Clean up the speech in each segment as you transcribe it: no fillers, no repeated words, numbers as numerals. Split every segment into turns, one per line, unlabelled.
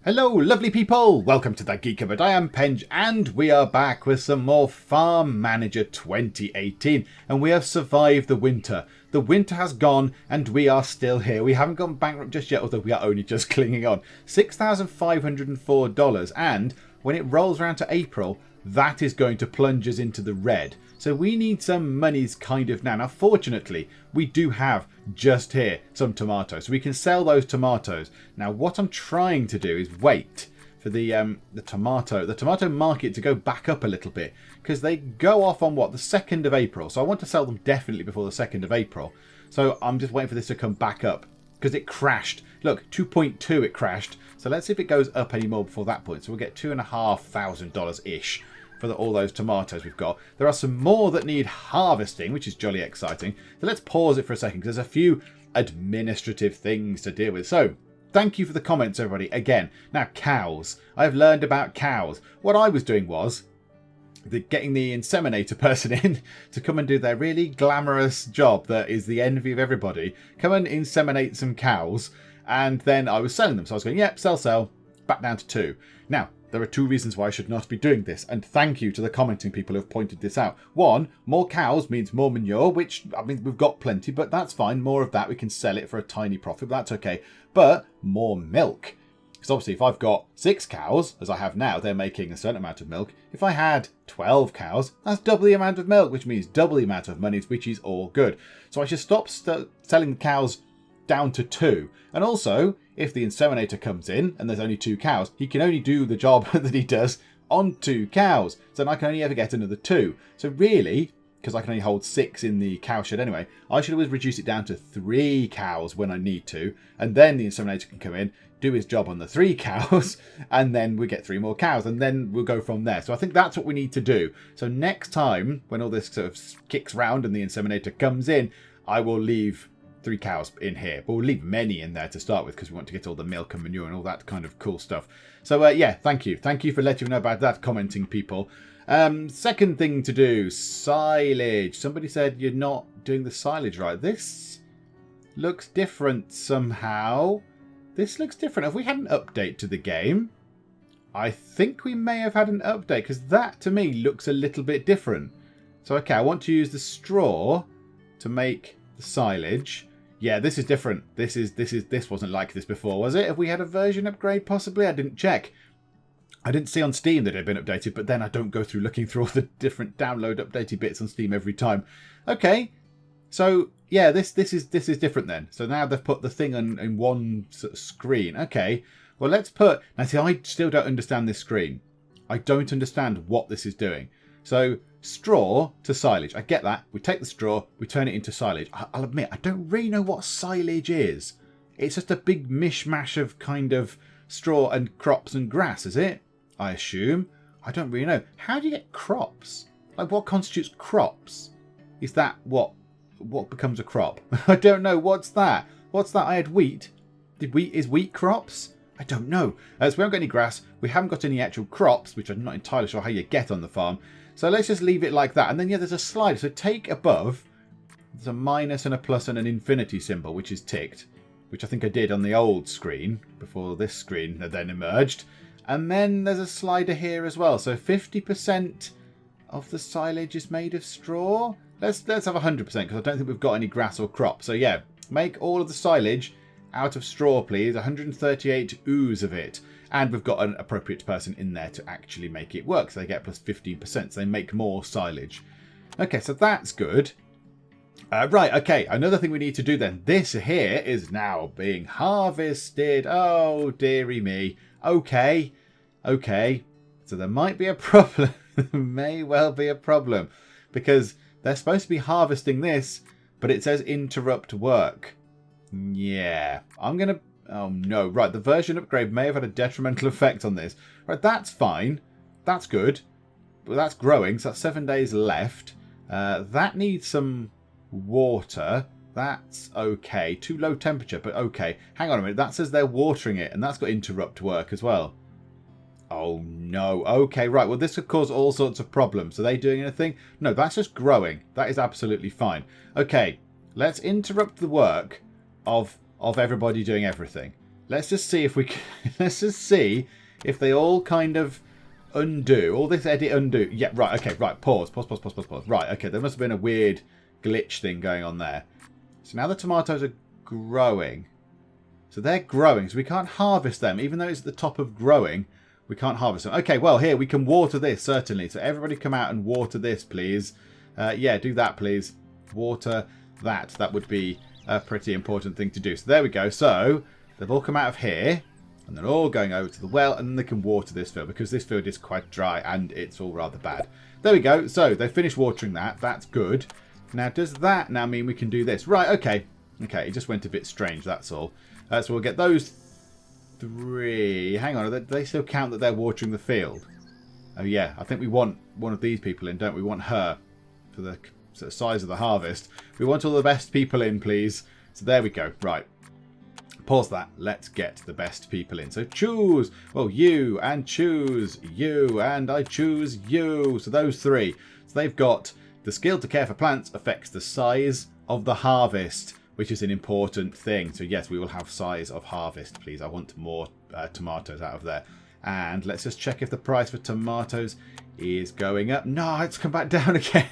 Hello lovely people, welcome to the Geek, but I am Penge and we are back with some more Farm Manager 2018 and we have survived the winter. The winter has gone and we are still here. We haven't gone bankrupt just yet, although we are only just clinging on. $6,504 and when it rolls around to April, that is going to plunge us into the red. So we need some monies kind of now. Now fortunately, we do have just here some tomatoes. So we can sell those tomatoes. Now what I'm trying to do is wait for the tomato market to go back up a little bit. Because they go off on what? The 2nd of April. So I want to sell them definitely before the 2nd of April. So I'm just waiting for this to come back up. Because it crashed. Look, 2.2 it crashed. So let's see if it goes up anymore before that point. So we'll get $2,500-ish. For all those tomatoes we've got. There are some more that need harvesting, which is jolly exciting. So let's pause it for a second because there's a few administrative things to deal with. So thank you for the comments, everybody. Again, now cows. I've learned about cows. What I was doing was getting the inseminator person in to come and do their really glamorous job that is the envy of everybody. Come and inseminate some cows. And then I was selling them. So I was going, yep, sell, back down to 2. Now, there are 2 reasons why I should not be doing this, and thank you to the commenting people who have pointed this out. 1, more cows means more manure, which, I mean, we've got plenty, but that's fine. More of that, we can sell it for a tiny profit, but that's okay. But more milk. Because obviously if I've got 6 cows, as I have now, they're making a certain amount of milk. If I had 12 cows, that's double the amount of milk, which means double the amount of money, which is all good. So I should stop selling the cows down to 2. And also, if the inseminator comes in and there's only 2 cows, he can only do the job that he does on 2 cows. So then I can only ever get another 2. So really, because I can only hold 6 in the cow shed anyway, I should always reduce it down to 3 cows when I need to. And then the inseminator can come in, do his job on the 3 cows, and then we get 3 more cows. And then we'll go from there. So I think that's what we need to do. So next time, when all this sort of kicks round and the inseminator comes in, I will leave 3 cows in here, but we'll leave many in there to start with because we want to get all the milk and manure and all that kind of cool stuff. So yeah, thank you for letting me know about that, commenting people. Second thing to do, silage. Somebody said you're not doing the silage right. This looks different somehow. This looks different. Have we had an update to the game? I think we may have had an update because that to me looks a little bit different. So okay, I want to use the straw to make the silage. Yeah, this is different. This wasn't like this before, was it? Have we had a version upgrade possibly? I didn't check. I didn't see on Steam that it had been updated, but then I don't go through looking through all the different download updated bits on Steam every time. Okay, so yeah, this is different then. So now they've put the thing in one sort of screen. Okay, well let's put. Now see, I still don't understand this screen. I don't understand what this is doing. So straw to silage. I get that. We take the straw, we turn it into silage. I'll admit, I don't really know what silage is. It's just a big mishmash of kind of straw and crops and grass, is it? I assume. I don't really know. How do you get crops? Like what constitutes crops? Is that what becomes a crop? I don't know. What's that? What's that? I had wheat. Is wheat crops? I don't know. As we haven't got any grass, we haven't got any actual crops, which I'm not entirely sure how you get on the farm. So let's just leave it like that. And then, yeah, there's a slider. So take above. There's a minus and a plus and an infinity symbol, which is ticked. Which I think I did on the old screen before this screen had then emerged. And then there's a slider here as well. So 50% of the silage is made of straw. Let's have 100% because I don't think we've got any grass or crop. So, yeah, make all of the silage out of straw, please. 138 oos of it. And we've got an appropriate person in there to actually make it work. So they get plus 15%. So they make more silage. Okay, so that's good. Right, okay. Another thing we need to do then. This here is now being harvested. Oh, dearie me. Okay. So there might be a problem. There may well be a problem. Because they're supposed to be harvesting this. But it says interrupt work. Yeah. I'm going to... Oh no, right, the version upgrade may have had a detrimental effect on this. Right, that's fine. That's good. But that's growing, so that's 7 days left. That needs some water. That's okay. Too low temperature, but okay. Hang on a minute, that says they're watering it, and that's got interrupt work as well. Oh no, okay, right, well this could cause all sorts of problems. Are they doing anything? No, that's just growing. That is absolutely fine. Okay, let's interrupt the work of everybody doing everything. let's just see if we can, let's just see if they all kind of undo. All this edit undo. Yeah, right, okay, right. Pause. Right, okay, there must have been a weird glitch thing going on there. So now the tomatoes are growing. So they're growing, so we can't harvest them. Even though it's at the top of growing, we can't harvest them. Okay, well, here, we can water this, certainly. So everybody come out and water this, please. Yeah, do that, please. Water that. That would be a pretty important thing to do. So there we go. So they've all come out of here, and they're all going over to the well, and then they can water this field, because this field is quite dry, and it's all rather bad. There we go. So they finished watering that. That's good. Now, does that now mean we can do this? Right, okay. Okay, it just went a bit strange, that's all. So we'll get those 3. Hang on, do they still count that they're watering the field? Oh, yeah. I think we want one of these people in, don't we? We want her for the sort of size of the harvest. We want all the best people in, please. So there we go. Right. Pause that. Let's get the best people in. So choose. Well, you and choose you and I choose you. So those 3. So they've got the skill to care for plants affects the size of the harvest, which is an important thing. So yes, we will have size of harvest, please. I want more tomatoes out of there. And let's just check if the price for tomatoes is going up. No, it's come back down again.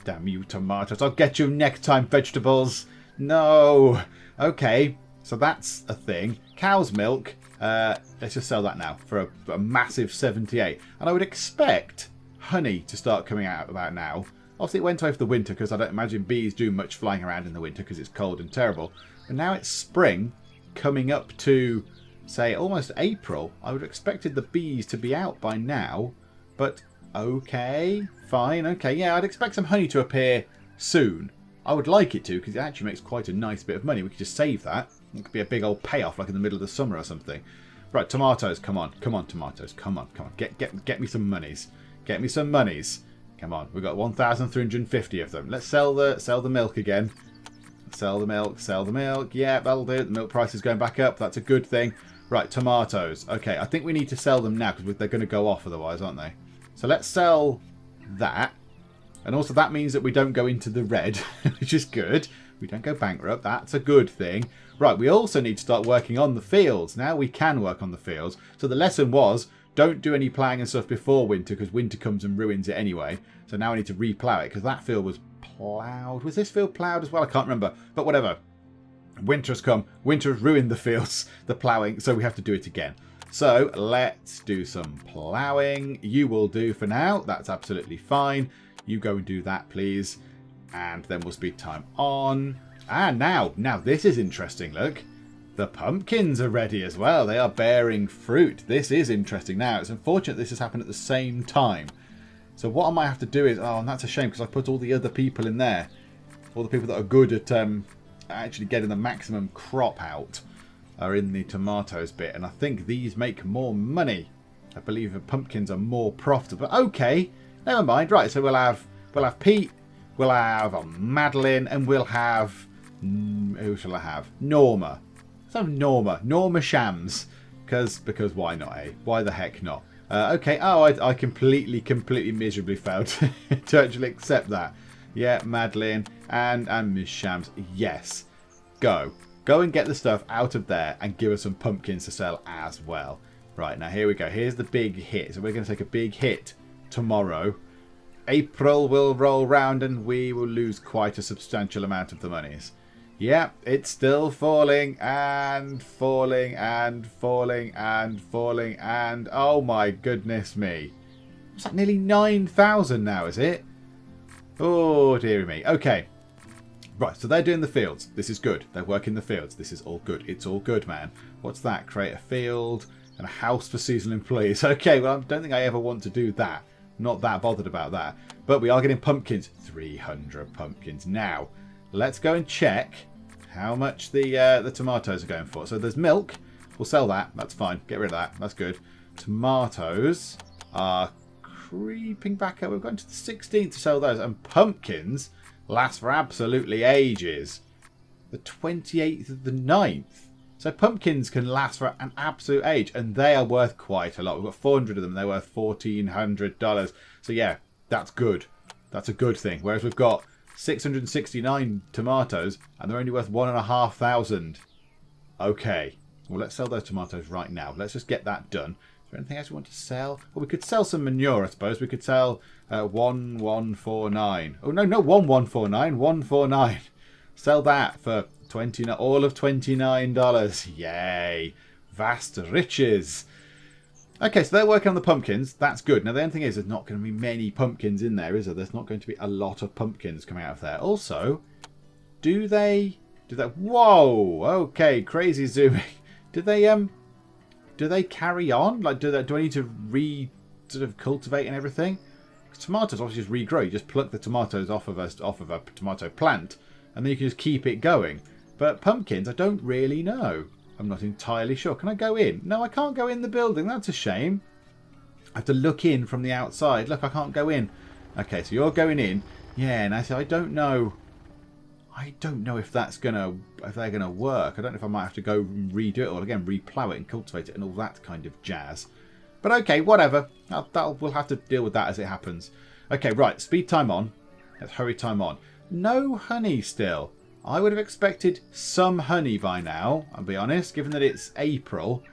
Damn you, tomatoes. I'll get you next time, vegetables. No. Okay, so that's a thing. Cow's milk. Let's just sell that now for a massive 78. And I would expect honey to start coming out about now. Obviously, it went away for the winter because I don't imagine bees do much flying around in the winter because it's cold and terrible. But now it's spring, coming up to, say, almost April. I would have expected the bees to be out by now. But, okay, fine, okay. Yeah, I'd expect some honey to appear soon. I would like it to because it actually makes quite a nice bit of money. We could just save that. It could be a big old payoff like in the middle of the summer or something. Right, tomatoes, come on. Come on, tomatoes. Come on, come on. Get me some monies. Get me some monies. Come on, we've got 1,350 of them. Let's sell the milk again. Sell the milk. Yeah, that'll do. The milk price is going back up. That's a good thing. Right, tomatoes. Okay, I think we need to sell them now because they're going to go off otherwise, aren't they? So let's sell that. And also that means that we don't go into the red, which is good. We don't go bankrupt. That's a good thing. Right, we also need to start working on the fields. Now we can work on the fields. So the lesson was, don't do any ploughing and stuff before winter because winter comes and ruins it anyway. So now I need to replough it because that field was ploughed. Was this field ploughed as well? I can't remember. But whatever. Winter has come. Winter has ruined the fields, the ploughing. So we have to do it again. So let's do some ploughing. You will do for now. That's absolutely fine. You go and do that, please. And then we'll speed time on. And now this is interesting. Look. The pumpkins are ready as well. They are bearing fruit. This is interesting. Now, it's unfortunate this has happened at the same time. So what I might have to do is... Oh, and that's a shame because I put all the other people in there. All the people that are good at actually getting the maximum crop out are in the tomatoes bit. And I think these make more money. I believe the pumpkins are more profitable. Okay, never mind. Right, so we'll have Pete. We'll have Madeline. And we'll have... Who shall I have? Norma. So Norma Shams, because why not, eh? Why the heck not? Okay, oh, I completely miserably failed to actually accept that. Yeah, Madeline and Miss Shams, yes. Go and get the stuff out of there and give us some pumpkins to sell as well. Right, now here we go. Here's the big hit. So we're going to take a big hit tomorrow. April will roll round and we will lose quite a substantial amount of the monies. Yeah, it's still falling and falling and falling and falling and... Oh my goodness me. Is that nearly 9,000 now, is it? Oh, dearie me. Okay. Right, so they're doing the fields. This is good. They're working the fields. This is all good. It's all good, man. What's that? Create a field and a house for seasonal employees. Okay, well, I don't think I ever want to do that. Not that bothered about that. But we are getting pumpkins. 300 pumpkins. Now, let's go and check... how much the tomatoes are going for. So there's milk. We'll sell that. That's fine. Get rid of that. That's good. Tomatoes are creeping back up. We've got to the 16th to sell those. And pumpkins last for absolutely ages. The 28th of the 9th. So pumpkins can last for an absolute age. And they are worth quite a lot. We've got 400 of them. They're worth $1,400. So yeah, that's good. That's a good thing. Whereas we've got 669 tomatoes and they're only worth 1,500. Okay. Well, let's sell those tomatoes right now. Let's just get that done. Is there anything else we want to sell? Well, we could sell some manure, I suppose. We could sell 1149. Oh, no, 1149. 149. Sell that for all of $29. Yay. Vast riches. Okay, so they're working on the pumpkins. That's good. Now, the only thing is, there's not going to be many pumpkins in there, is there? There's not going to be a lot of pumpkins coming out of there. Also, do they... Whoa! Okay, crazy zooming. Do they carry on? Like, do I need to sort of cultivate and everything? Tomatoes obviously just regrow. You just pluck the tomatoes off of a tomato plant, and then you can just keep it going. But pumpkins, I don't really know. I'm not entirely sure. Can I go in? No, I can't go in the building. That's a shame. I have to look in from the outside. Look, I can't go in. Okay, so you're going in. Yeah, and I don't know. I don't know if they're gonna work. I don't know if I might have to go redo it all again, replow it and cultivate it and all that kind of jazz. But okay, whatever. We'll have to deal with that as it happens. Okay, right. Speed time on. Let's hurry time on. No honey still. I would have expected some honey by now, I'll be honest. Given that it's April,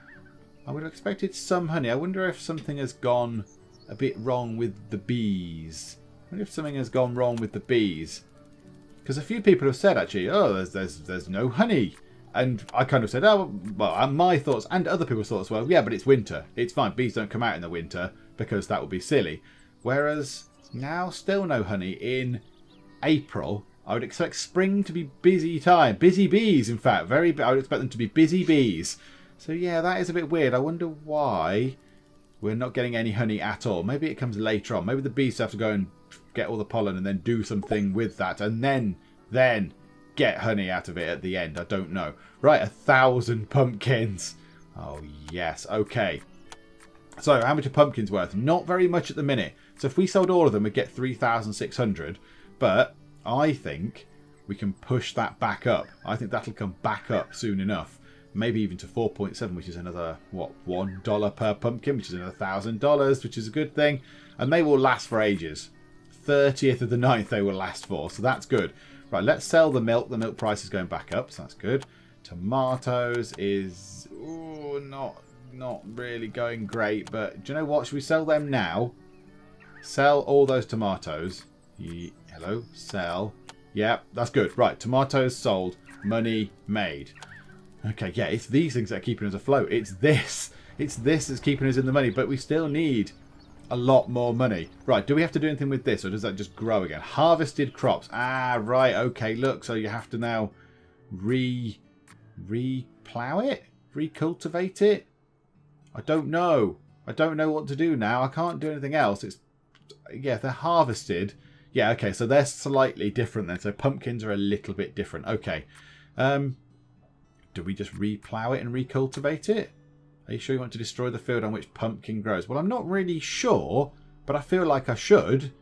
I would have expected some honey. I wonder if something has gone a bit wrong with the bees. I wonder if something has gone wrong with the bees. Because a few people have said, actually, oh, there's no honey. And I kind of said, oh, well, my thoughts and other people's thoughts were, yeah, but it's winter. It's fine. Bees don't come out in the winter because that would be silly. Whereas now still no honey in April. I would expect spring to be busy time. Busy bees, in fact. I would expect them to be busy bees. So, yeah, that is a bit weird. I wonder why we're not getting any honey at all. Maybe it comes later on. Maybe the bees have to go and get all the pollen and then do something with that. And then get honey out of it at the end. I don't know. Right, 1,000 pumpkins. Oh, yes. Okay. So, how much are pumpkins worth? Not very much at the minute. So, if we sold all of them, we'd get 3,600. But I think we can push that back up. I think that'll come back up soon enough. Maybe even to 4.7, which is another, what, $1 per pumpkin, which is another $1,000, which is a good thing. And they will last for ages. 30th of the 9th they will last for, so that's good. Right, let's sell the milk. The milk price is going back up, so that's good. Tomatoes is not really going great, but do you know what? Should we sell them now? Sell all those tomatoes. Hello, sell. Yeah, that's good. Right, tomatoes sold, money made. Okay, yeah, it's these things that are keeping us afloat. It's this that's keeping us in the money, but we still need a lot more money. Right, do we have to do anything with this, or does that just grow again? Harvested crops. Ah, right, okay, look, so you have to now re-plow it? Recultivate it? I don't know. I don't know what to do now. I can't do anything else. Yeah, they're harvested. Yeah, okay, so they're slightly different then. So pumpkins are a little bit different. Okay. Do we just replow it and recultivate it? Are you sure you want to destroy the field on which pumpkin grows? Well, I'm not really sure, but I feel like I should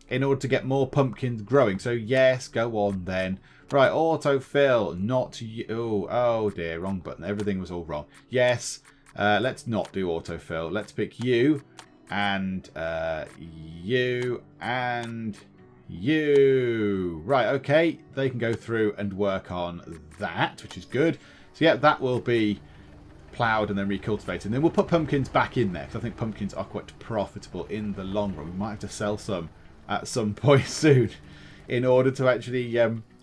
in order to get more pumpkins growing. So, yes, go on then. Right, autofill, not you. Oh, dear, wrong button. Everything was all wrong. Yes, let's not do autofill. Let's pick you and you and you. Right, okay. They can go through and work on that, which is good. So, yeah, that will be ploughed and then recultivated. And then we'll put pumpkins back in there, because I think pumpkins are quite profitable in the long run. We might have to sell some at some point soon in order to actually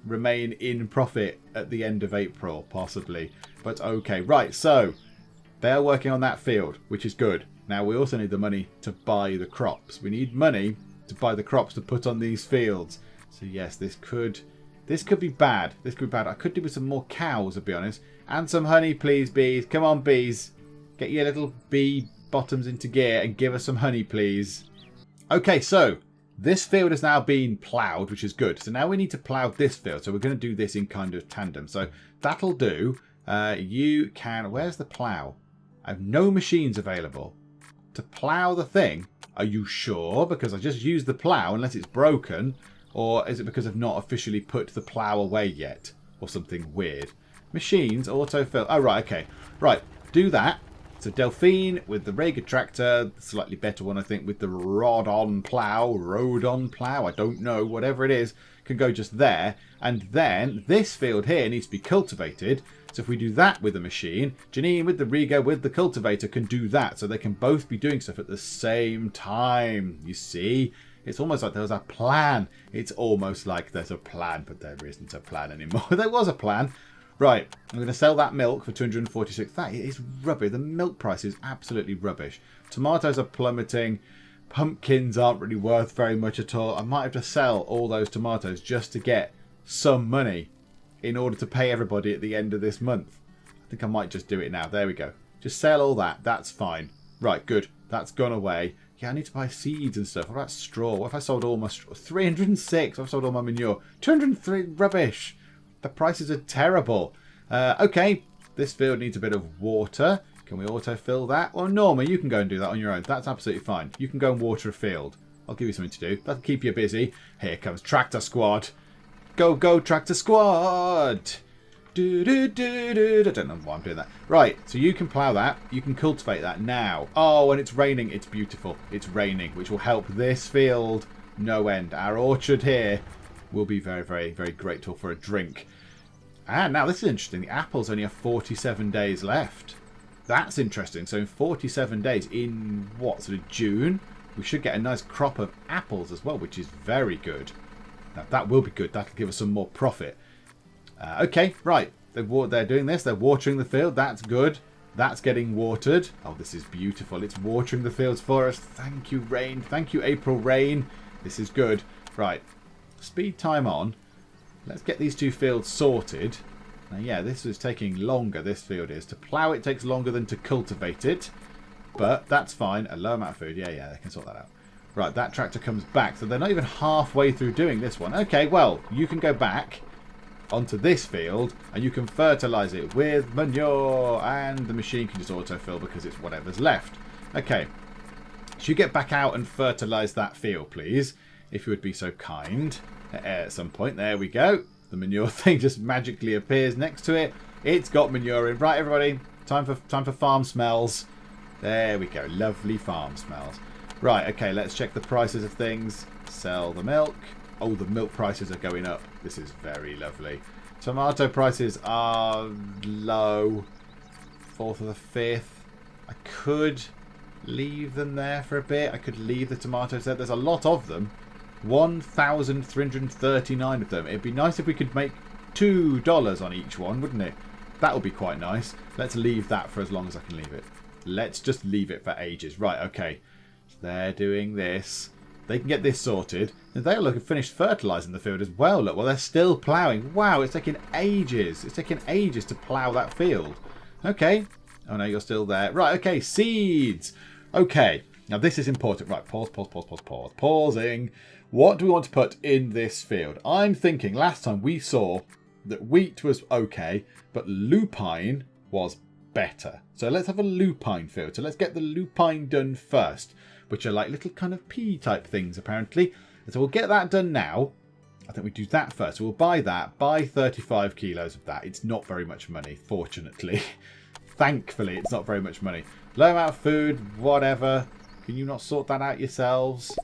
remain in profit at the end of April, possibly. But okay, right, so they're working on that field, which is good. Now we also need the money to buy the crops. We need money to buy the crops to put on these fields. So yes, this could be bad. This could be bad. I could do with some more cows, to be honest. And some honey, please, bees. Come on, bees. Get your little bee bottoms into gear and give us some honey, please. Okay, so this field has now been ploughed, which is good. So now we need to plough this field. So we're going to do this in kind of tandem. So that'll do. You can... Where's the plough? I have no machines available to plough the thing. Are you sure? Because I just used the plough, unless it's broken. Or is it because I've not officially put the plough away yet? Or something weird. Machines, autofill. Oh, right, okay. Right, do that. So Delphine with the Rega tractor, the slightly better one, I think, with the rod-on plough, road-on plough, I don't know, whatever it is, can go just there. And then this field here needs to be cultivated. So if we do that with the machine, Janine with the Riga, with the cultivator can do that. So they can both be doing stuff at the same time. You see? It's almost like there's a plan. It's almost like there's a plan, but there isn't a plan anymore. There was a plan. Right, I'm going to sell that milk for 246. That is rubbish. The milk price is absolutely rubbish. Tomatoes are plummeting. Pumpkins aren't really worth very much at all. I might have to sell all those tomatoes just to get some money in order to pay everybody at the end of this month. I think I might just do it now. There we go. Just sell all that. That's fine. Right, good. That's gone away. Yeah, I need to buy seeds and stuff. What about straw? What if I sold all my straw? 306. I've sold all my manure. 203. Rubbish. The prices are terrible. Okay. This field needs a bit of water. Can we autofill that? Well, Norma, you can go and do that on your own. That's absolutely fine. You can go and water a field. I'll give you something to do. That'll keep you busy. Here comes Tractor Squad. Go, go, Tractor Squad. Do, do, do, do. I don't know why I'm doing that. Right, so you can plough that. You can cultivate that now. Oh, and it's raining. It's beautiful. It's raining, which will help this field no end. Our orchard here will be very, very, very grateful for a drink. And now this is interesting. The apples only have 47 days left. That's interesting. So in 47 days, in what, sort of June, we should get a nice crop of apples as well, which is very good. Now, that will be good. That'll give us some more profit. Okay, right. They're doing this. They're watering the field. That's good. That's getting watered. Oh, this is beautiful. It's watering the fields for us. Thank you, rain. Thank you, April rain. This is good. Right. Speed time on. Let's get these two fields sorted. Now, yeah, this is taking longer, this field is. To plough it takes longer than to cultivate it. But that's fine. A low amount of food. Yeah, they can sort that out. Right, that tractor comes back. So they're not even halfway through doing this one. Okay, well, you can go back onto this field and you can fertilise it with manure. And the machine can just autofill because it's whatever's left. Okay. So you get back out and fertilise that field, please. If you would be so kind. At some point. There we go. The manure thing just magically appears next to it. It's got manure in. Right, everybody. Time for farm smells. There we go. Lovely farm smells. Right, okay, let's check the prices of things. Sell the milk. Oh, the milk prices are going up. This is very lovely. Tomato prices are low. 4th or the 5th. I could leave them there for a bit. I could leave the tomatoes there. There's a lot of them. 1,339 of them. It'd be nice if we could make $2 on each one, wouldn't it? That would be quite nice. Let's leave that for as long as I can leave it. Let's just leave it for ages. Right, okay. So they're doing this. They can get this sorted. And they'll look, finished fertilising the field as well. Look, well, they're still ploughing. Wow, it's taking ages. It's taking ages to plough that field. Okay. Oh, no, you're still there. Right, okay, seeds. Okay. Now, this is important. Right, pause. Pausing. What do we want to put in this field? I'm thinking last time we saw that wheat was okay, but lupine was better. So let's have a lupine field. So let's get the lupine done first, which are like little kind of pea type things apparently. And so we'll get that done now. I think we do that first. So we'll buy that. Buy 35 kilos of that. It's not very much money, fortunately. Thankfully, it's not very much money. Low amount of food, whatever. Can you not sort that out yourselves?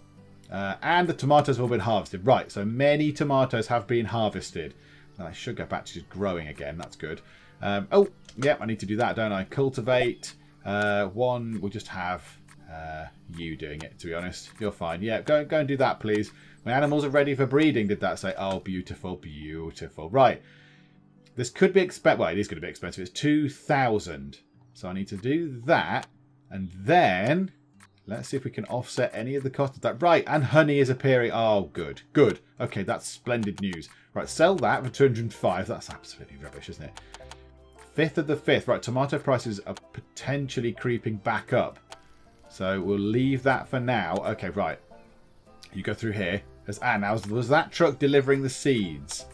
And the tomatoes have all been harvested. Right, so many tomatoes have been harvested. And I should go back to just growing again. That's good. Oh, yeah, I need to do that, don't I? Cultivate. One, we'll just have you doing it, to be honest. You're fine. Yeah, go and do that, please. My animals are ready for breeding, did that say? Oh, beautiful, beautiful. Right. This could be expensive. Well, it is going to be expensive. It's 2,000. So I need to do that. And then let's see if we can offset any of the cost of that. Right, and honey is appearing. Oh, good, good. Okay, that's splendid news. Right, sell that for 205. That's absolutely rubbish, isn't it? 5th of the 5th. Right, tomato prices are potentially creeping back up. So we'll leave that for now. Okay, right. You go through here. Now, was that truck delivering the seeds?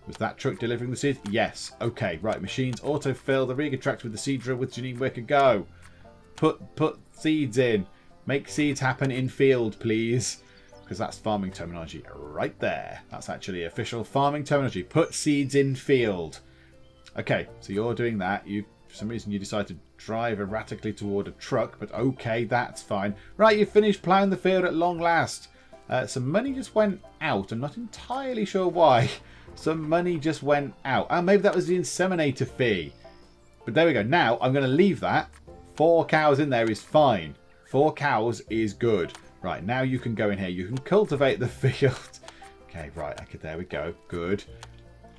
Was that truck delivering the seeds? Yes. Okay, right. Machines autofill. The Riga tractor with the seed drill with Janine Wicker. Go. Put seeds in. Make seeds happen in field, please. Because that's farming terminology right there. That's actually official farming terminology. Put seeds in field. Okay, so you're doing that. For some reason you decide to drive erratically toward a truck, but okay, that's fine. Right, you've finished ploughing the field at long last. Some money just went out. I'm not entirely sure why. Some money just went out. Oh, maybe that was the inseminator fee. But there we go. Now I'm going to leave that. 4 cows in there is fine. 4 cows is good. Right, now you can go in here. You can cultivate the field. Okay, right. Okay, there we go. Good.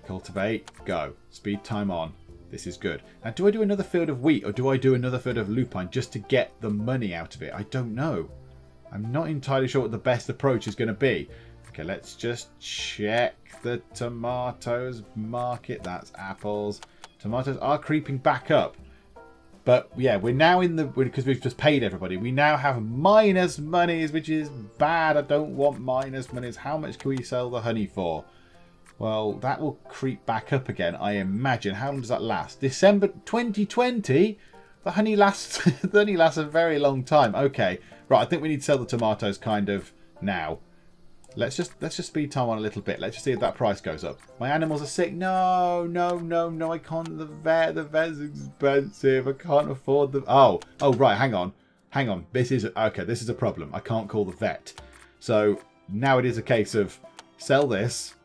Cultivate. Go. Speed time on. This is good. Now, do I do another field of wheat or do I do another field of lupine just to get the money out of it? I don't know. I'm not entirely sure what the best approach is going to be. Okay, let's just check the tomatoes market. That's apples. Tomatoes are creeping back up. But yeah, we're now in the... Because we've just paid everybody. We now have minus monies, which is bad. I don't want minus monies. How much can we sell the honey for? Well, that will creep back up again, I imagine. How long does that last? December 2020? The honey lasts, the honey lasts a very long time. Okay. Right, I think we need to sell the tomatoes kind of now. Let's just speed time on a little bit. Let's just see if that price goes up. My animals are sick. No, I can't. The vet's expensive. I can't afford the... Oh, right, hang on. This is a problem. I can't call the vet. So now it is a case of sell this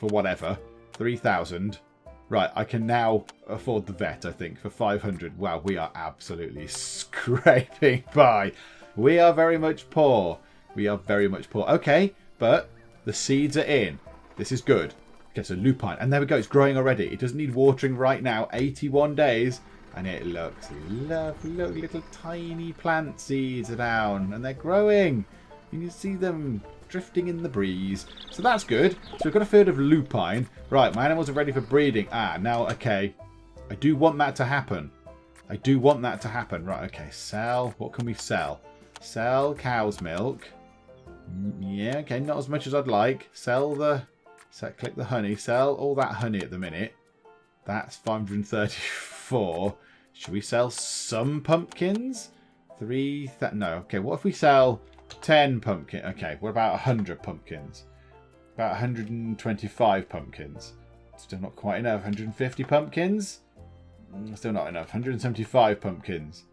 for whatever, 3,000. Right, I can now afford the vet, I think, for 500. Wow, we are absolutely scraping by. We are very much poor. Okay. But the seeds are in. This is good. Okay, so lupine. And there we go. It's growing already. It doesn't need watering right now. 81 days. And it looks lovely. Look, little tiny plant seeds are down. And they're growing. You can see them drifting in the breeze. So that's good. So we've got a field of lupine. Right, my animals are ready for breeding. Now, okay. I do want that to happen. Right, okay. Sell. What can we sell? Sell cow's milk. Yeah, okay, not as much as I'd like. Click the honey. Sell all that honey at the minute. That's 534. Should we sell some pumpkins? No, okay, what if we sell 10 pumpkins? Okay, what about 100 pumpkins? About 125 pumpkins. Still not quite enough. 150 pumpkins? Still not enough. 175 pumpkins.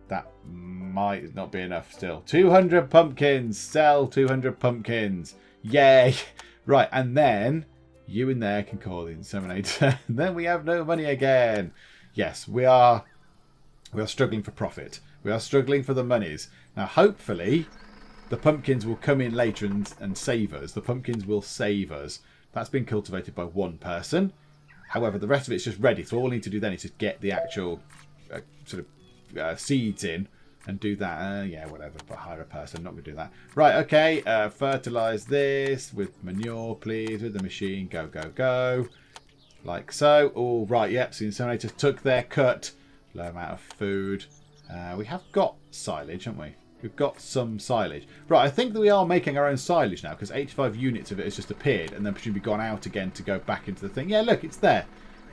That might not be enough still. 200 pumpkins. Sell 200 pumpkins. Yay. Right, and then you in there can call the inseminator. Then we have no money again. Yes, we are struggling for profit. We are struggling for the monies. Now, hopefully, the pumpkins will come in later and save us. The pumpkins will save us. That's been cultivated by one person. However, the rest of it's just ready. So all we need to do then is just get the actual seeds in and do that. Yeah, whatever, but hire a person. Not going to do that. Right, okay. Fertilize this with manure, please, with the machine. Go, go, go. Like so. All right, yep. So the inseminators took their cut. Low amount of food. We have got silage, haven't we? We've got some silage. Right, I think that we are making our own silage now because 85 units of it has just appeared and then presumably gone out again to go back into the thing. Yeah, look, it's there.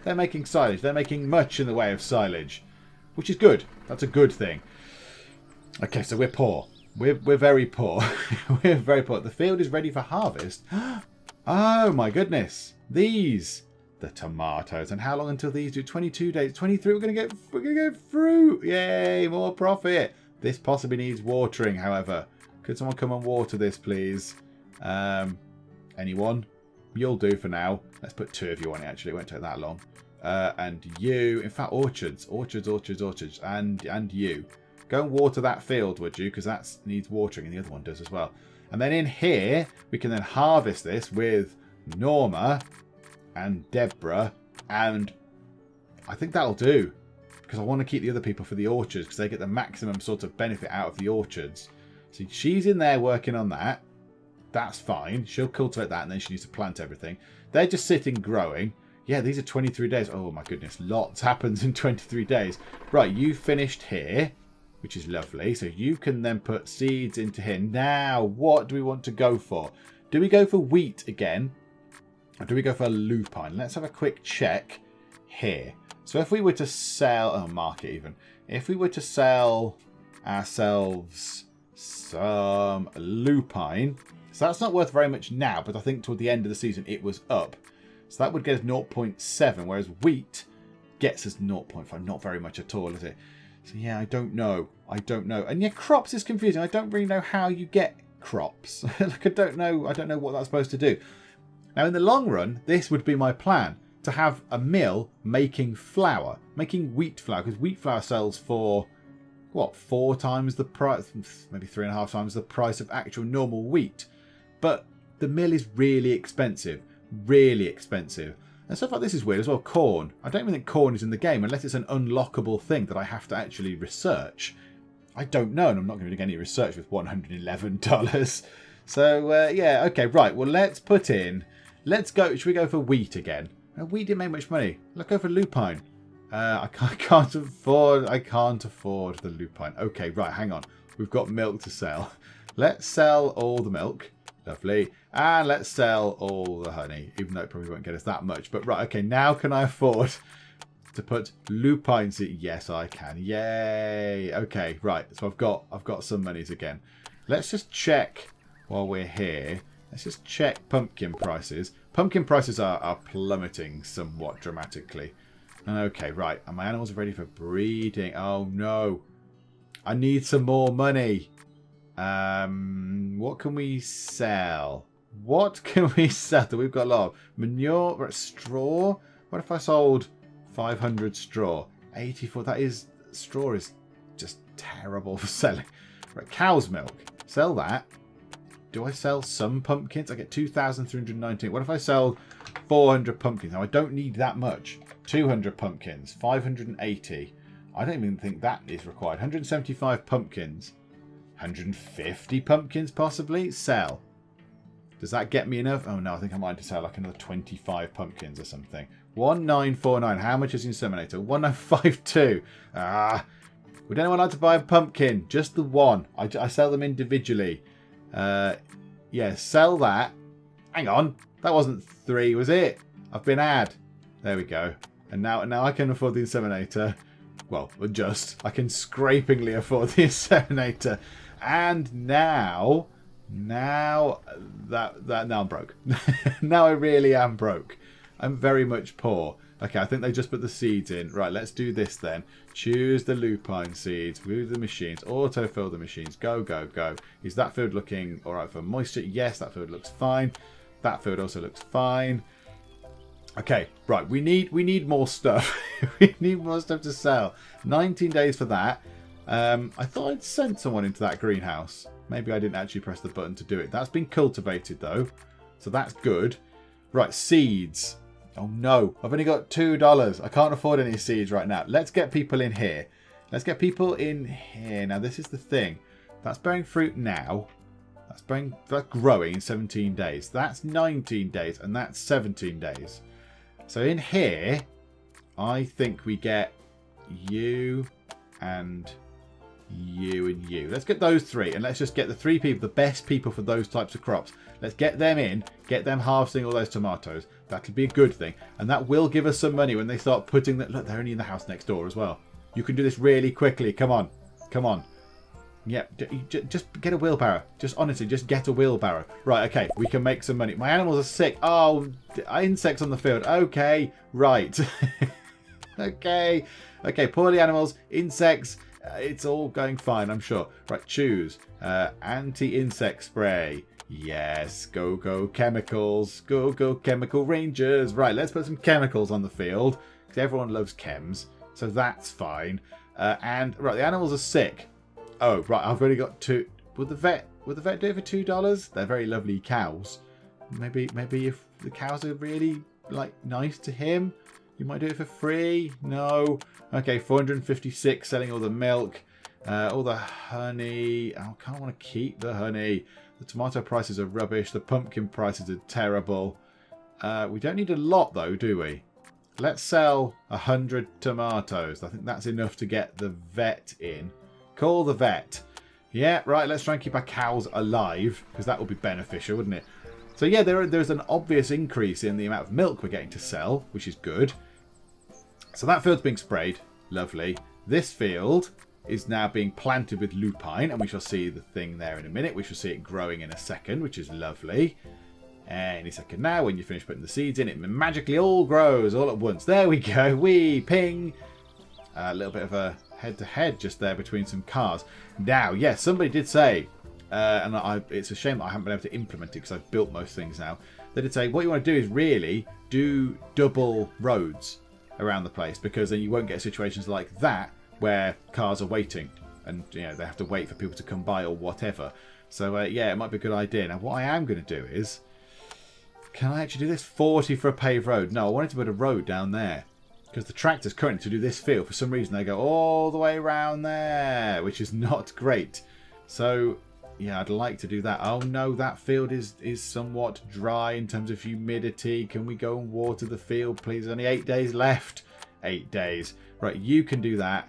They're making silage. They're making much in the way of silage, which is good. That's a good thing. Okay, so we're poor. We're very poor. We're very poor. The field is ready for harvest. Oh, my goodness. These. The tomatoes. And how long until these do? 22 days. 23. We're going to get fruit. Yay, more profit. This possibly needs watering, however. Could someone come and water this, please? Anyone? You'll do for now. Let's put 2 of you on it, actually. It won't take that long. And you. In fact, orchards. And you. Go and water that field, would you? Because that needs watering, and the other one does as well. And then in here, we can then harvest this with Norma and Deborah. And I think that'll do. Because I want to keep the other people for the orchards because they get the maximum sort of benefit out of the orchards. So she's in there working on that. That's fine. She'll cultivate that and then she needs to plant everything. They're just sitting growing. Yeah, these are 23 days. Oh my goodness. Lots happens in 23 days. Right, you finished here, which is lovely. So you can then put seeds into here. Now, what do we want to go for? Do we go for wheat again? Or do we go for lupine? Let's have a quick check here. So if we were to sell, market even, if we were to sell ourselves some lupine, so that's not worth very much now, but I think toward the end of the season it was up. So that would get us 0.7, whereas wheat gets us 0.5, not very much at all, is it? So yeah, I don't know. And yeah, crops is confusing. I don't really know how you get crops. Like I don't know what that's supposed to do. Now in the long run, this would be my plan. to have a mill making flour, making wheat flour, because wheat flour sells for, what, 4 times the price, maybe 3.5 times the price of actual normal wheat. But the mill is really expensive, really expensive. And stuff like this is weird as well. Corn. I don't even think corn is in the game unless it's an unlockable thing that I have to actually research. I don't know, and I'm not going to do any research with $111. So, yeah, okay, right. Well, let's put in... Let's go... Should we go for wheat again? Wheat didn't make much money. Let's go for lupine. I can't afford the lupine. Okay, right, hang on. We've got milk to sell. Let's sell all the milk. Lovely. And let's sell all the honey, even though it probably won't get us that much. But right, okay, now can I afford to put lupine seed? Yes, I can. Yay. Okay, right. So I've got some monies again. Let's just check while we're here. Let's just check pumpkin prices. Pumpkin prices are plummeting somewhat dramatically. Okay, right. And my animals are ready for breeding. Oh, no. I need some more money. What can we sell? What can we sell? We've got a lot of manure, straw. What if I sold 500 straw? 84. That is, straw is just terrible for selling. Right, cow's milk. Sell that. Do I sell some pumpkins? I get 2,319. What if I sell 400 pumpkins? Now, I don't need that much. 200 pumpkins. 580. I don't even think that is required. 175 pumpkins. 150 pumpkins, possibly. Sell. Does that get me enough? Oh, no. I think I might have to sell like another 25 pumpkins or something. 1949. How much is the inseminator? 1952. Would anyone like to buy a pumpkin? Just the one. I sell them individually. Yeah, sell that. Hang on. That wasn't 3, was it? I've been had. There we go. And now I can afford the inseminator. Well, just. I can scrapingly afford the inseminator. And now I'm broke. Now I really am broke. I'm very much poor. Okay, I think they just put the seeds in. Right, let's do this then. Choose the lupine seeds. Move the machines. Autofill the machines. Go, go, go. Is that field looking all right for moisture? Yes, that field looks fine. That field also looks fine. Okay, right. We need more stuff. We need more stuff to sell. 19 days for that. I thought I'd sent someone into that greenhouse. Maybe I didn't actually press the button to do it. That's been cultivated though, so that's good. Right, seeds. Oh no, I've only got $2. I can't afford any seeds right now. Let's get people in here. Let's get people in here. Now this is the thing. That's bearing fruit now. That's growing in 17 days. That's 19 days and that's 17 days. So in here, I think we get you and you and you. Let's get those 3 and let's just get the 3 people, the best people for those types of crops. Let's get them in, get them harvesting all those tomatoes. That'll be a good thing. And that will give us some money when they start putting that. Look, they're only in the house next door as well. You can do this really quickly. Come on. Come on. Yeah, just get a wheelbarrow. Just honestly, just get a wheelbarrow. Right, okay, we can make some money. My animals are sick. Oh, insects on the field. Okay, right. Okay, poorly animals, insects. It's all going fine, I'm sure. Right, choose. Anti-insect spray. Yes, go chemicals. Go chemical rangers. Right, let's put some chemicals on the field. Because everyone loves chems. So that's fine. And, right, the animals are sick. Oh, right, I've already got 2. Would the vet do it for $2? They're very lovely cows. Maybe if the cows are really, like, nice to him, you might do it for free. No. Okay, 456 selling all the milk. All the honey. I kind of want to keep the honey. The tomato prices are rubbish. The pumpkin prices are terrible. We don't need a lot, though, do we? Let's sell 100 tomatoes. I think that's enough to get the vet in. Call the vet. Yeah, right, let's try and keep our cows alive, because that would be beneficial, wouldn't it? So yeah, there's an obvious increase in the amount of milk we're getting to sell, which is good. So that field's being sprayed. Lovely. This field is now being planted with lupine, and we shall see the thing there in a minute. We shall see it growing in a second, which is lovely. Any second now, when you finish putting the seeds in, it magically all grows all at once. There we go. Wee, ping. A little bit of a head-to-head just there between some cars. Now, yes, somebody did say, and it's a shame that I haven't been able to implement it because I've built most things now. They did say what you want to do is really do double roads around the place, because then you won't get situations like that where cars are waiting and they have to wait for people to come by or whatever. So yeah, it might be a good idea. Now what I am going to do is, can I actually do this? 40 for a paved road. No, I wanted to put a road down there, because the tractors currently to do this field, for some reason they go all the way around there, which is not great. So yeah, I'd like to do that. Oh no, that field is somewhat dry in terms of humidity. Can we go and water the field, please? Only 8 days left. 8 days. Right, you can do that.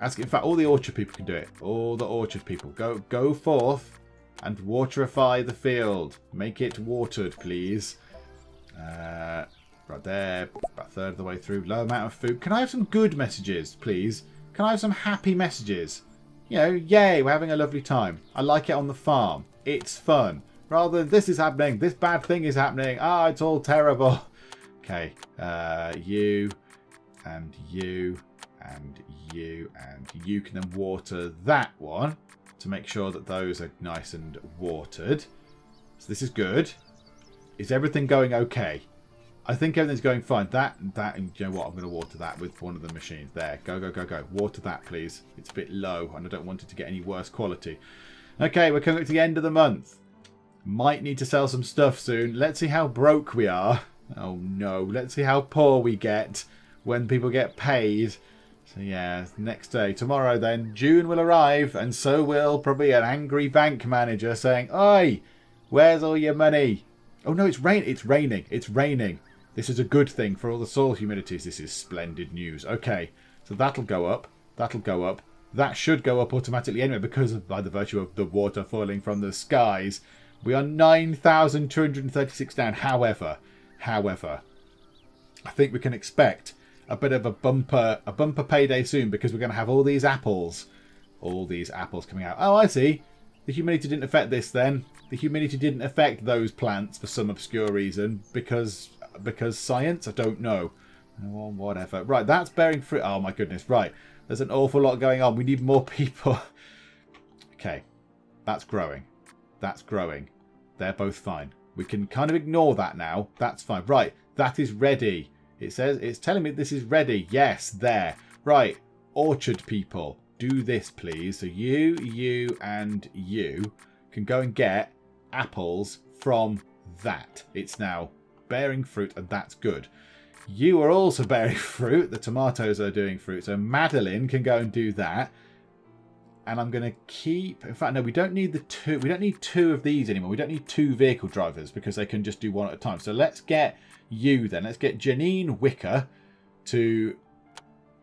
In fact, all the orchard people can do it. All the orchard people. Go forth and waterify the field. Make it watered, please. Right there. About a third of the way through. Low amount of food. Can I have some good messages, please? Can I have some happy messages? Yay, we're having a lovely time. I like it on the farm. It's fun. Rather than this is happening, this bad thing is happening. Ah, it's all terrible. Okay, you and you and you and you can then water that one to make sure that those are nice and watered. So this is good. Is everything going okay? I think everything's going fine. That, and you know what? I'm going to water that with one of the machines. There. Go, go, go, go. Water that, please. It's a bit low, and I don't want it to get any worse quality. Okay, we're coming up to the end of the month. Might need to sell some stuff soon. Let's see how broke we are. Oh, no. Let's see how poor we get when people get paid. So, yeah, next day. Tomorrow, then, June will arrive, and so will probably an angry bank manager saying, "Oi, where's all your money?" Oh, no, it's raining. It's raining. It's raining. This is a good thing for all the soil humidities. This is splendid news. Okay, so that'll go up. That'll go up. That should go up automatically anyway, because by the virtue of the water falling from the skies. We are 9,236 down. However, I think we can expect a bit of a bumper payday soon, because we're going to have all these apples coming out. Oh, I see. The humidity didn't affect this then. The humidity didn't affect those plants for some obscure reason, because science? I don't know. Well, whatever. Right, that's bearing fruit. Oh my goodness. Right, there's an awful lot going on. We need more people. Okay, that's growing. That's growing. They're both fine. We can kind of ignore that now. That's fine. Right, that is ready. It says, it's telling me this is ready. Yes, there. Right, orchard people, do this please. So you and you can go and get apples from that. It's now bearing fruit, and that's good. You are also bearing fruit. The tomatoes are doing fruit. So Madeline can go and do that. And I'm going to keep... In fact, no, we don't need the two. We don't need two of these anymore. We don't need two vehicle drivers, because they can just do one at a time. So let's get you then. Let's get Janine Wicker to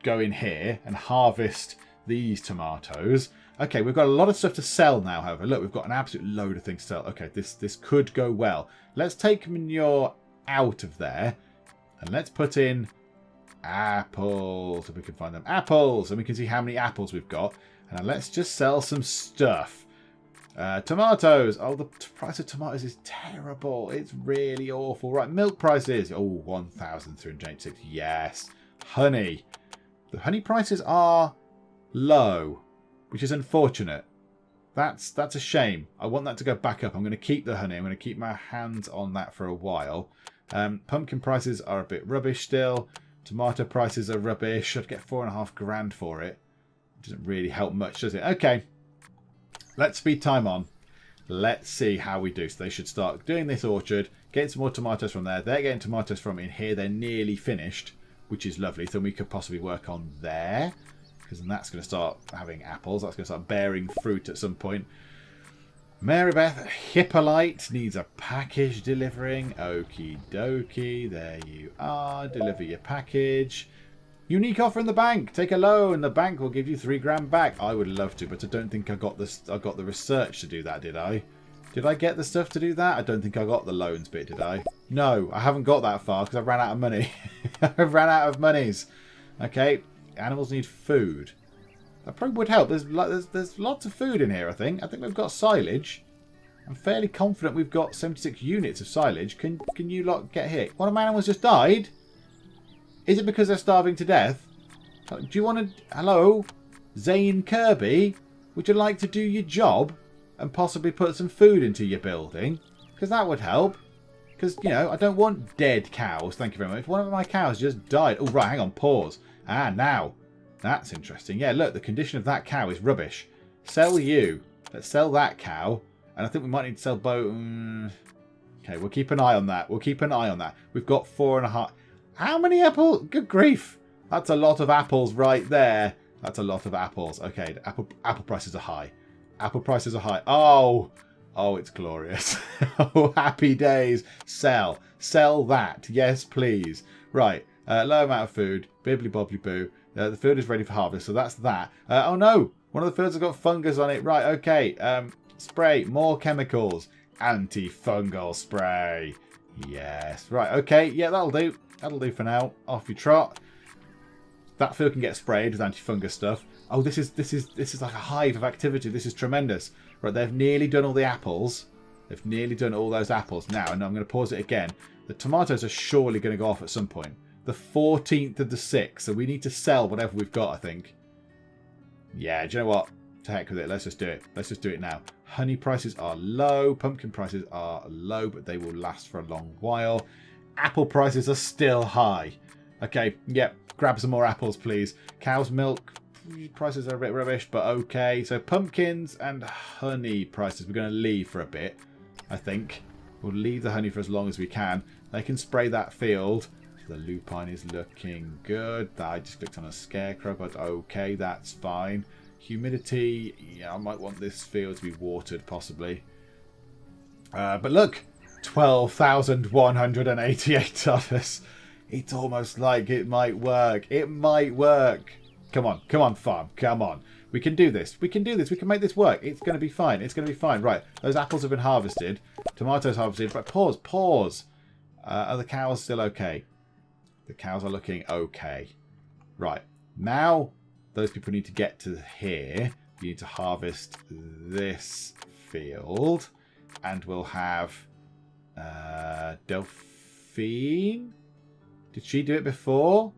go in here and harvest these tomatoes. Okay, we've got a lot of stuff to sell now, however. Look, we've got an absolute load of things to sell. Okay, this could go well. Let's take manure out of there, and let's put in apples, if we can find them. Apples, and we can see how many apples we've got. And let's just sell some stuff. Tomatoes. Oh, the price of tomatoes is terrible. It's really awful. Right, milk prices. Oh, 1,386. Yes. Honey. The honey prices are low, which is unfortunate. That's a shame. I want that to go back up. I'm going to keep the honey. I'm going to keep my hands on that for a while. Pumpkin prices are a bit rubbish still. Tomato prices are rubbish. I'd get $4.5 grand for it. Doesn't really help much, does it? Okay, let's speed time on. Let's see how we do. So they should start doing this orchard, getting some more tomatoes from there. They're getting tomatoes from in here. They're nearly finished, which is lovely. So we could possibly work on there, because then that's going to start having apples. That's going to start bearing fruit at some point. Marybeth Hippolyte needs a package delivering. Okie dokie. There you are. Deliver your package. Unique offer in the bank. Take a loan. The bank will give you $3 grand back. I would love to, but I don't think I got this. I got the research to do that, did I? Did I get the stuff to do that? I don't think I got the loans bit, did I? No, I haven't got that far because I ran out of money. I ran out of monies. Okay, animals need food. That probably would help. There's lots of food in here, I think. I think we've got silage. I'm fairly confident we've got 76 units of silage. Can you lot get hit? One of my animals just died? Is it because they're starving to death? Do you want to... Hello? Zane Kirby? Would you like to do your job and possibly put some food into your building? Because that would help. Because, you know, I don't want dead cows. Thank you very much. One of my cows just died. Oh, right. Hang on. Pause. Ah, now. That's interesting. Yeah, look. The condition of that cow is rubbish. Sell you. Let's sell that cow. And I think we might need to sell both. Okay, we'll keep an eye on that. We'll keep an eye on that. We've got 4.5. How many apples? Good grief. That's a lot of apples right there. That's a lot of apples. Okay, the apple prices are high. Apple prices are high. Oh, it's glorious. Oh, happy days. Sell. Sell that. Yes, please. Right. Low amount of food. Bibbly bobbly boo. The food is ready for harvest, so that's that. Oh, no. One of the fields has got fungus on it. Right, okay. Spray. More chemicals. Antifungal spray. Yes. Right, okay. Yeah, that'll do. That'll do for now. Off you trot. That field can get sprayed with antifungus stuff. Oh, this is like a hive of activity. This is tremendous. Right, they've nearly done all the apples. They've nearly done all those apples. Now, and I'm going to pause it again. The tomatoes are surely going to go off at some point. The 14th of the 6th. So we need to sell whatever we've got, I think. Yeah, do you know what? To heck with it. Let's just do it. Let's just do it now. Honey prices are low. Pumpkin prices are low, but they will last for a long while. Apple prices are still high. Okay, yep. Grab some more apples, please. Cow's milk prices are a bit rubbish, but okay. So pumpkins and honey prices we're going to leave for a bit, I think. We'll leave the honey for as long as we can. They can spray that field. The lupine is looking good. I just clicked on a scarecrow, but okay, that's fine. Humidity, yeah, I might want this field to be watered, possibly. But look, $12,188. It's almost like it might work. It might work. Come on, farm. Come on. We can do this. We can do this. We can make this work. It's going to be fine. It's going to be fine. Right. Those apples have been harvested. Tomatoes harvested. Right. Pause. Are the cows still okay? The cows are looking okay. Right. Now, those people need to get to here. You need to harvest this field. And we'll have Delphine. Did she do it before?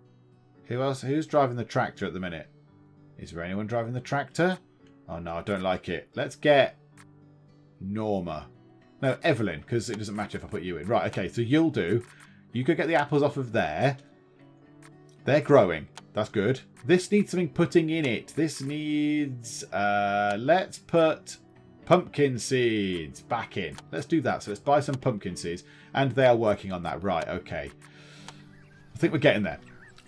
Who else? Who's driving the tractor at the minute? Is there anyone driving the tractor? Oh no, I don't like it. Let's get Norma. No, Evelyn, because it doesn't matter if I put you in. Right, okay, so you'll do. You could get the apples off of there. They're growing. That's good. This needs something putting in it. This needs... let's put pumpkin seeds back in. Let's do that. So let's buy some pumpkin seeds. And they are working on that. Right, okay. I think we're getting there.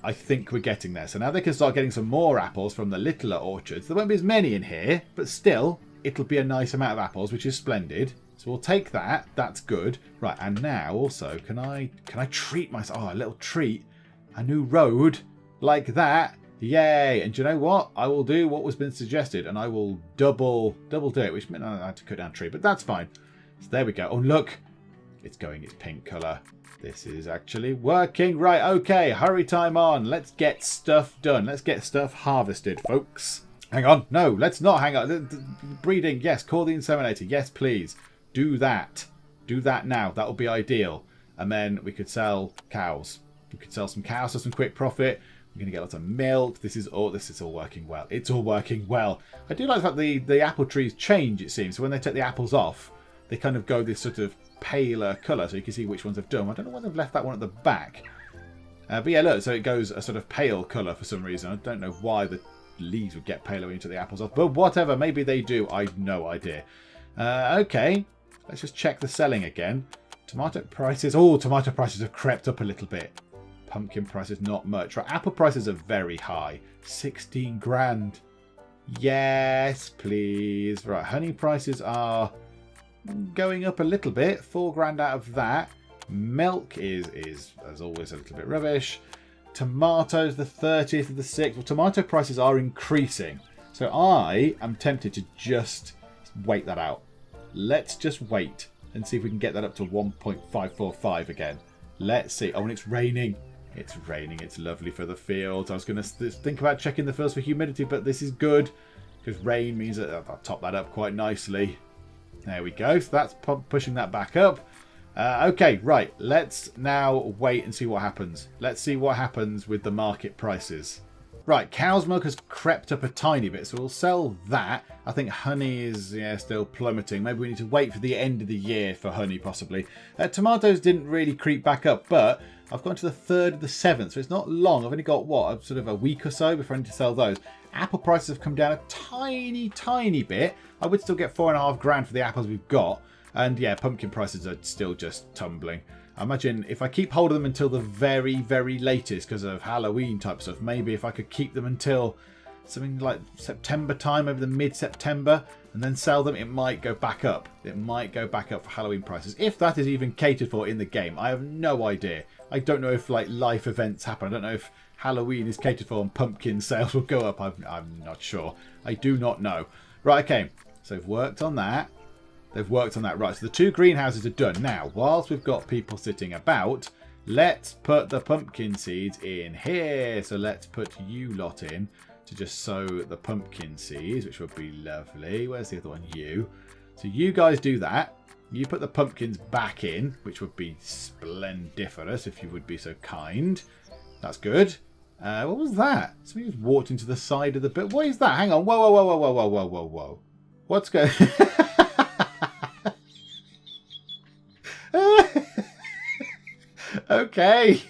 I think we're getting there. So now they can start getting some more apples from the littler orchards. There won't be as many in here, but still, it'll be a nice amount of apples, which is splendid. So we'll take that. That's good. Right, and now also, can I treat myself? Oh, a little treat. A new road like that. Yay. And do you know what? I will do what was been suggested, and I will double do it, which meant I had to cut down a tree, but that's fine. So there we go. Oh, look. It's going its pink colour. This is actually working. Right, okay. Hurry time on. Let's get stuff done. Let's get stuff harvested, folks. Hang on. No, let's not hang on. The breeding, yes. Call the inseminator. Yes, please. Do that. Do that now. That will be ideal. And then we could sell cows. We could sell some cows for some quick profit. We're going to get lots of milk. This is all working well. It's all working well. I do like the fact the apple trees change, it seems. So when they take the apples off, they kind of go this sort of paler colour, so you can see which ones have done. I don't know why they've left that one at the back. But yeah, look, so it goes a sort of pale colour for some reason. I don't know why the leaves would get paler when you took the apples off, but whatever, maybe they do. I've no idea. Okay, let's just check the selling again. Tomato prices. Oh, tomato prices have crept up a little bit. Pumpkin prices, not much. Right, apple prices are very high. 16 grand. Yes, please. Right, honey prices are going up a little bit. 4 grand out of that. Milk is as always a little bit rubbish. Tomatoes, the 30th of the 6th. Well, tomato prices are increasing. So I am tempted to just wait that out. Let's just wait and see if we can get that up to 1.545 again. Let's see. Oh, and it's raining. It's raining. It's lovely for the fields. I was going to think about checking the fields for humidity, but this is good because rain means that I'll top that up quite nicely. There we go. So that's pushing that back up. Okay, right. Let's now wait and see what happens. Let's see what happens with the market prices. Right, cow's milk has crept up a tiny bit, so we'll sell that. I think honey is still plummeting. Maybe we need to wait for the end of the year for honey, possibly. Tomatoes didn't really creep back up, but I've gone to the 3rd of the 7th, so it's not long. I've only got, what, sort of a week or so before I need to sell those. Apple prices have come down a tiny bit. I would still get 4.5 grand for the apples we've got. And yeah, pumpkin prices are still just tumbling. I imagine if I keep hold of them until the very, very latest because of Halloween type stuff, maybe if I could keep them until something like September time, over the mid-September, and then sell them, it might go back up. It might go back up for Halloween prices. If that is even catered for in the game, I have no idea. I don't know if like life events happen. I don't know if Halloween is catered for and pumpkin sales will go up. I'm not sure. I do not know. Right, okay. So they've worked on that. They've worked on that. Right, so the 2 greenhouses are done. Now, whilst we've got people sitting about, let's put the pumpkin seeds in here. So let's put you lot in to just sow the pumpkin seeds, which would be lovely. Where's the other one? You. So you guys do that. You put the pumpkins back in, which would be splendiferous if you would be so kind. That's good. What was that? Somebody just walked into the side of the bit. What is that? Hang on. Whoa, whoa, whoa, whoa, whoa, whoa, whoa, whoa, whoa. What's going Okay.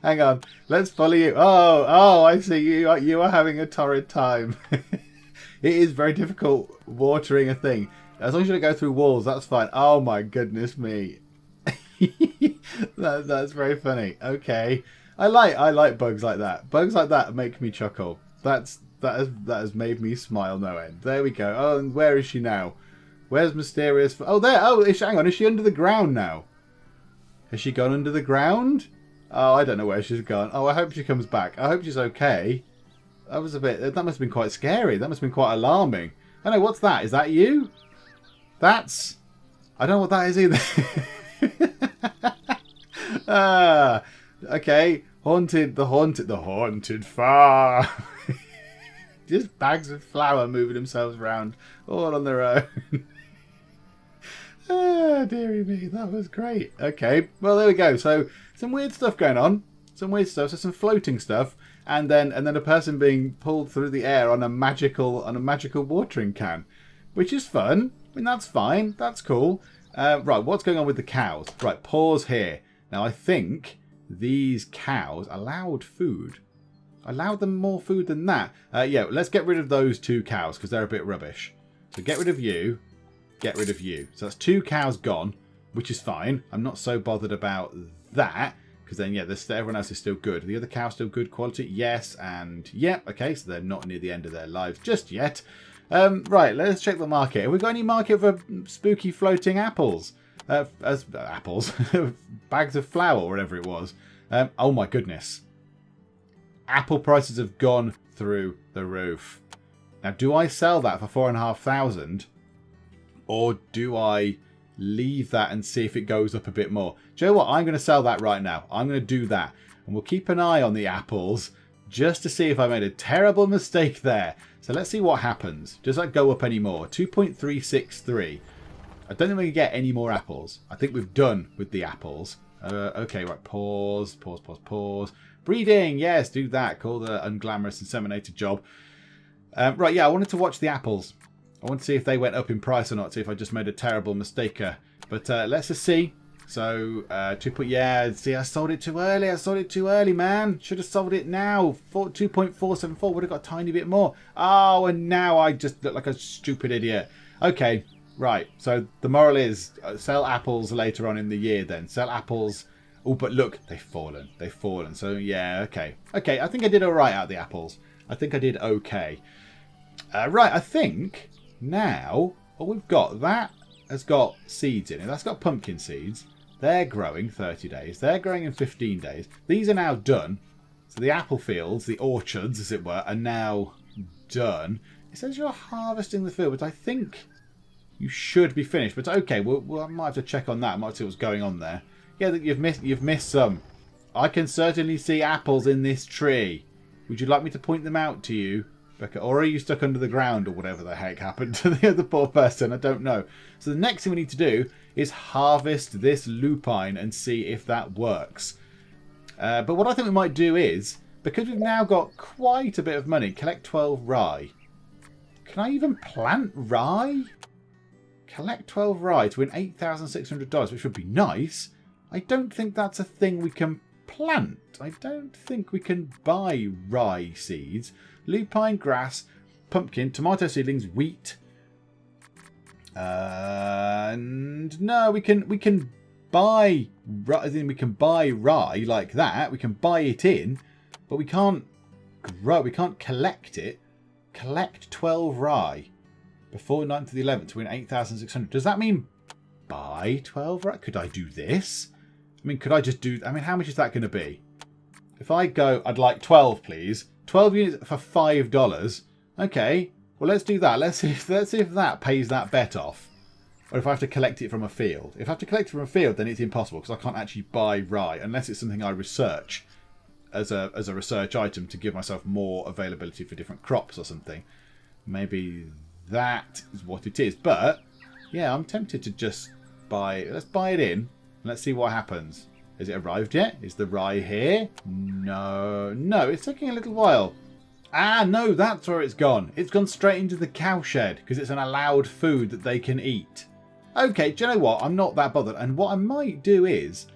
Hang on. Let's follow you. Oh, I see. You are having a torrid time. It is very difficult watering a thing. As long as you don't go through walls, that's fine. Oh my goodness me. That's very funny. Okay. I like bugs like that. Bugs like that make me chuckle. That has made me smile no end. There we go. Oh, and where is she now? Where's Mysterious? Oh, there. Oh, hang on. Is she under the ground now? Has she gone under the ground? Oh, I don't know where she's gone. Oh, I hope she comes back. I hope she's okay. That was a bit... That must have been quite scary. That must have been quite alarming. I know. What's that? Is that you? That's... I don't know what that is either. Okay. The haunted farm. Just bags of flour moving themselves around all on their own. Dearie me, that was great. Okay, well there we go. So some weird stuff going on. Some weird stuff. So some floating stuff, and then a person being pulled through the air on a magical watering can, which is fun. I mean, that's fine. That's cool. Right, what's going on with the cows? Right, pause here. Now I think these cows allowed food. Allowed them more food than that. Yeah, let's get rid of those 2 cows because they're a bit rubbish. So get rid of you. Get rid of you. So that's 2 cows gone, which is fine. I'm not so bothered about that because then, yeah, everyone else is still good. Are the other cows still good quality? Yes, and yeah, okay, so they're not near the end of their lives just yet. Right, let's check the market. Have we got any market for spooky floating apples? Apples? Bags of flour or whatever it was. Oh my goodness. Apple prices have gone through the roof. Now, do I sell that for 4,500? Or do I leave that and see if it goes up a bit more? Do you know what? I'm going to sell that right now. I'm going to do that. And we'll keep an eye on the apples just to see if I made a terrible mistake there. So let's see what happens. Does that go up any more? 2.363. I don't think we can get any more apples. I think we've done with the apples. Okay, right. Pause. Breeding. Yes, do that. Call the unglamorous inseminator job. Right, yeah, I wanted to watch the apples. I want to see if they went up in price or not. See if I just made a terrible mistake. But let's just see. So, yeah, see, I sold it too early. I sold it too early, man. Should have sold it now. 2.474 would have got a tiny bit more. Oh, and now I just look like a stupid idiot. Okay, right. So the moral is sell apples later on in the year then. Sell apples. Oh, but look, they've fallen. They've fallen. So, yeah, okay. Okay, I think I did all right out of the apples. I think I did okay. Right, I think... Now, what we've got, that has got seeds in it. That's got pumpkin seeds. They're growing 30 days. They're growing in 15 days. These are now done. So the apple fields, the orchards, as it were, are now done. It says you're harvesting the field, but I think you should be finished. But okay, I might have to check on that. I might see what's going on there. Yeah, you've missed some. I can certainly see apples in this tree. Would you like me to point them out to you? Or are you stuck under the ground or whatever the heck happened to the other poor person? I don't know. So the next thing we need to do is harvest this lupine and see if that works. But what I think we might do is, because we've now got quite a bit of money, collect 12 rye. Can I even plant rye? Collect 12 rye to win $8,600, which would be nice. I don't think that's a thing we can plant. I don't think we can buy rye seeds. Lupine, grass, pumpkin, tomato seedlings, wheat. And no, we can buy rye like that. We can buy it in, but we can't grow. We can't collect it. Collect 12 rye before 9th to the 11th to win 8,600. Does that mean buy 12 rye? Could I do this? I mean, could I just do... I mean, how much is that going to be? If I go, I'd like 12, please. 12 units for $5. Okay, well, let's do that. Let's see if that pays that bet off. Or if I have to collect it from a field. If I have to collect it from a field, then it's impossible because I can't actually buy rye unless it's something I research as a research item to give myself more availability for different crops or something. Maybe that is what it is. But, yeah, I'm tempted to just buy... Let's buy it in. Let's see what happens. Has it arrived yet? Is the rye here? No. No, it's taking a little while. Ah, no, that's where it's gone. It's gone straight into the cow shed because it's an allowed food that they can eat. Okay, do you know what? I'm not that bothered. And what I might do is,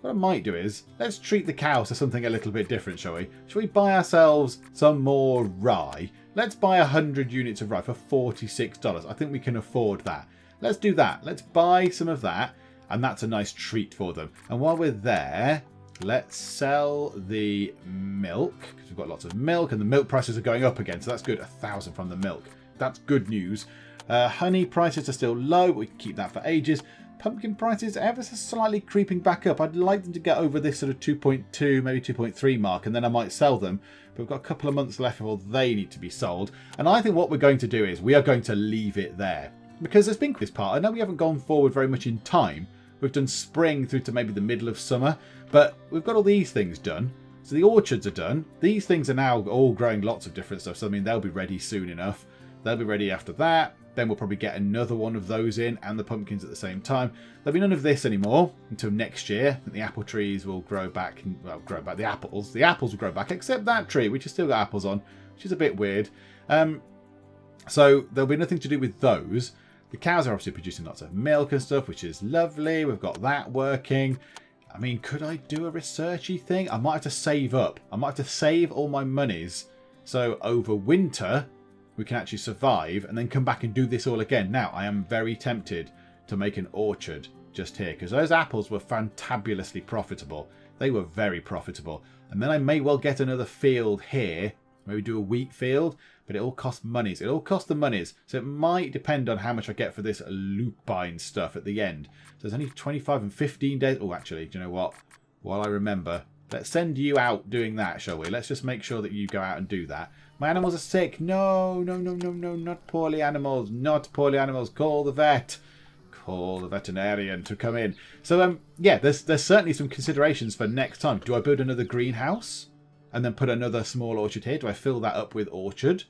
let's treat the cows to something a little bit different, shall we? Shall we buy ourselves some more rye? Let's buy 100 units of rye for $46. I think we can afford that. Let's do that. Let's buy some of that. And that's a nice treat for them. And while we're there, let's sell the milk. Because we've got lots of milk and the milk prices are going up again. So that's good. 1,000 from the milk. That's good news. Honey prices are still low. But we can keep that for ages. Pumpkin prices ever so slightly creeping back up. I'd like them to get over this sort of 2.2, maybe 2.3 mark. And then I might sell them. But we've got a couple of months left before they need to be sold. And I think what we're going to do is we are going to leave it there. Because there's been this part. I know we haven't gone forward very much in time. We've done spring through to maybe the middle of summer, but we've got all these things done. So the orchards are done. These things are now all growing lots of different stuff. So, I mean, they'll be ready soon enough. They'll be ready after that. Then we'll probably get another one of those in and the pumpkins at the same time. There'll be none of this anymore until next year. I think the apple trees will grow back. Well, grow back. The apples will grow back, except that tree, which has still got apples on, which is a bit weird. So there'll be nothing to do with those. The cows are obviously producing lots of milk and stuff, which is lovely. We've got that working. I mean, could I do a researchy thing? I might have to save up. I might have to save all my monies. So over winter, we can actually survive and then come back and do this all again. Now, I am very tempted to make an orchard just here because those apples were fantabulously profitable. They were very profitable. And then I may well get another field here. Maybe do a wheat field. But it all costs monies. It all costs the monies. So it might depend on how much I get for this lupine stuff at the end. So there's only 25 and 15 days. Oh, actually, do you know what? While I remember, let's send you out doing that, shall we? Let's just make sure that you go out and do that. My animals are sick. No, no, no, no, no. Not poorly animals. Not poorly animals. Call the vet. Call the veterinarian to come in. So, yeah, there's certainly some considerations for next time. Do I build another greenhouse? And then put another small orchard here? Do I fill that up with orchard?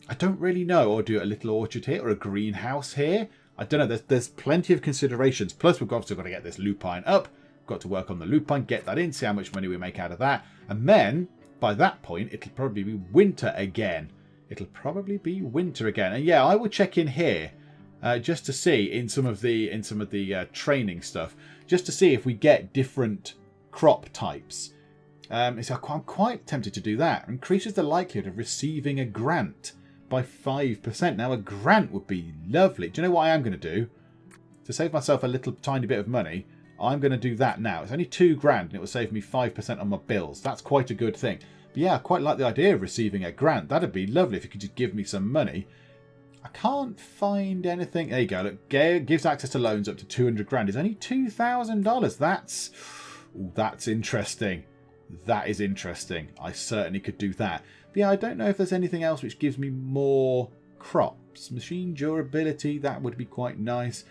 I don't really know. Or do a little orchard here or a greenhouse here? I don't know. There's plenty of considerations. Plus, we've obviously got to get this lupine up. We've got to work on the lupine, get that in, see how much money we make out of that. And then, by that point, it'll probably be winter again. It'll probably be winter again. And yeah, I will check in here just to see in some of the training stuff, just to see if we get different crop types. So I'm quite tempted to do that. Increases the likelihood of receiving a grant by 5%. Now, a grant would be lovely. Do you know what I am going to do? To save myself a little tiny bit of money, I'm going to do that now. It's only $2,000 and it will save me 5% on my bills. That's quite a good thing. But yeah, I quite like the idea of receiving a grant. That'd be lovely if you could just give me some money. I can't find anything. There you go. Look, gives access to loans up to $200,000. It's only $2,000. That's interesting. That is interesting. I certainly could do that. But yeah, I don't know if there's anything else which gives me more crops. Machine durability, that would be quite nice.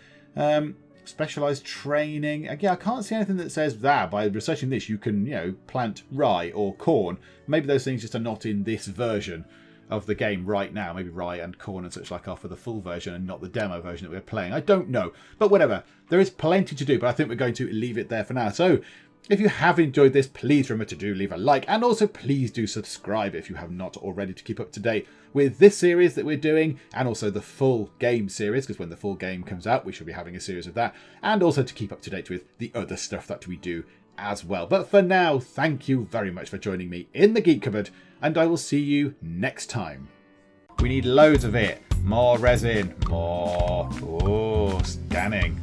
Specialized training. Again, I can't see anything that says that by researching this you can, plant rye or corn. Maybe those things just are not in this version of the game right now. Maybe rye and corn and such like are for the full version and not the demo version that we're playing. I don't know. But whatever. There is plenty to do, but I think we're going to leave it there for now. So If you have enjoyed this, please remember to leave a like, and also please do subscribe if you have not already, to keep up to date with this series that we're doing, and also the full game series, because when the full game comes out we should be having a series of that, and also to keep up to date with the other stuff that we do as well. But for now, thank you very much for joining me in the Geek Cupboard, and I will see you next time. We need loads of it. More resin. More. Oh, scanning.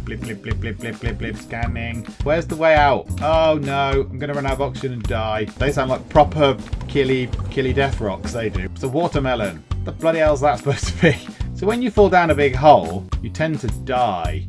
Blip, blip, blip, blip, blip, blip, blip, scanning. Where's the way out? Oh no, I'm going to run out of oxygen and die. They sound like proper killy death rocks, they do. It's a watermelon. What the bloody hell's that supposed to be? So when you fall down a big hole, you tend to die.